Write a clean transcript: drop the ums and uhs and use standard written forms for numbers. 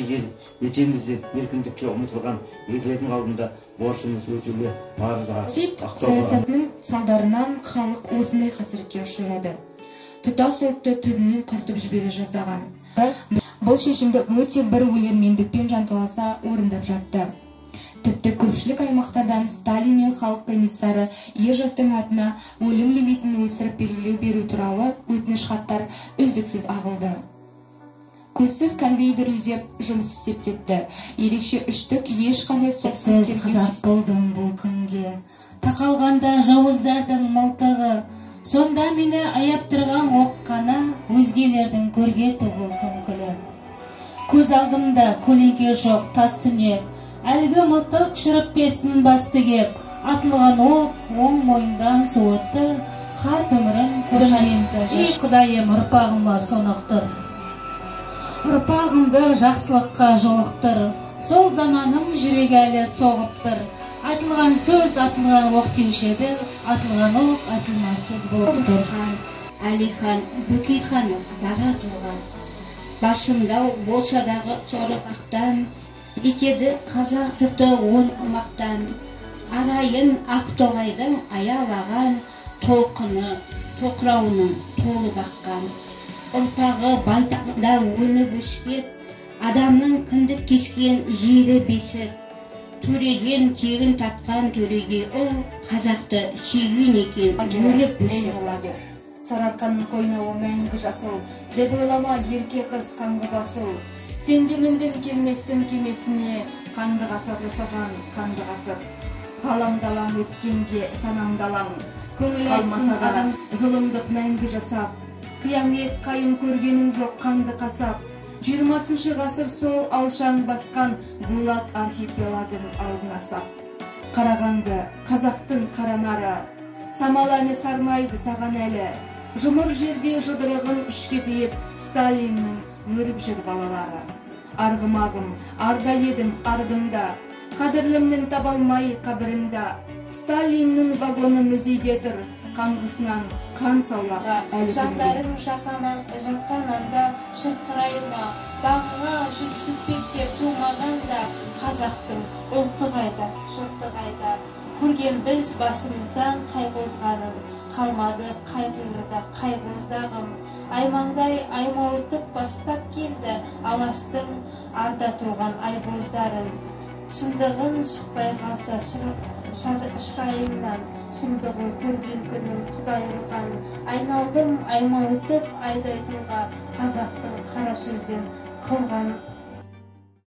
ел етеміз деп еркіндікке ұмытылған елдердің алдында борышымыз өтеуге парызға саясатының салдарынан халық осындай қасіретке ұшырады. Тұтас ұлтты түбінен құртып жібере жаздаған. Бұл шешімді өте бір өлермендікпен жанталаса орындап жатты. Тіпті көпшілік аймақтардан Сталин мен халық комиссары Ежовтың атына өлім лимитін өсіріп белгілеу беру туралы өтініш хаттар үздіксіз ағылды. Көзсіз конвейерлдеп жұмыс істеп кетті. Ерекше үштік ешқандай сіз қазақ болдым бұл күнге. Тақалғанда жауыздардың мылтығы, сонда мені аяп тұрған оққана өзгелердің көрге тұғыл күңкілі. Көз алдымда көлеңке жоқ тас түнек, әлгі мылтық шүріппесін басты кеп, атылған оқ оң мойындан суытты, қарт өмірін көрмейінді. Ей құдайым, ұрпағыма сонықтыр. Ұрпағымды жақсылыққа жолықтыр, сол заманың жүрегі әлі соғыптыр. Айтылған сөз, атылған оқ деуші еді, атылған оқ, атылмас сөз болып тұр. Әлихан, Бөкейхан дара туған, башымдау болшадағы сорықақтан, екеді қазақ жұрты он мақтан, арайын Ақтоғайдың аялаған, толқыны тоқырауының толы баққан. Ұрпағы байтақта өніп өшкеп, адамның кіндік кескен жері бесік. Төреден тегін татқан төреге ұл, қазақты сүйген екен өліп өшіп. Сарыарқаның қойнауы мәңгі жасыл, деп ойлама ерке қыз қаңғы басыл. Сенде мінден келместің кемесіне, қанды ғасыр жасаған қанды ғасыр. Ғаламдалам өткенге санамдалам, көңіл алмаса да зұлымдық мәңгі жасап. Қиямет қайым көргенің жоқ қанды қасап. 20 ғасыр сол алшаң басқан Гулаг архипелагын алдына сап. Қарағанды, қазақтың қаранары, самал әні сарнайды саған әлі. Жұмыр жерде жұдырығын үшке тиіп, Сталиннің өріп жүр балалары. Арғымағым, арда едім ардымда, қадірлімнің табалмай қабірінде. Сталиннің вагоны музейде тұр, қаңғысынан қан саулаға әлі жандарың жаққананда шырқырайма, бағыға жүксіппек деп тумағанда, қазақтың ұлты қайда, жұрты қайда. Көрген біз басымыздан қай қозғанын, қалмады қайғырда қай боздағым. Аймаңдай аймауытып бастап келді, аластың арда тұрған айбоздарын. Шындығын шықпай қалса шырайымнан, сұмдығын көрген күннің Құдай ұрған. Айналдым аймауытып айдай тұлға, қазақтың қара сөзден қылған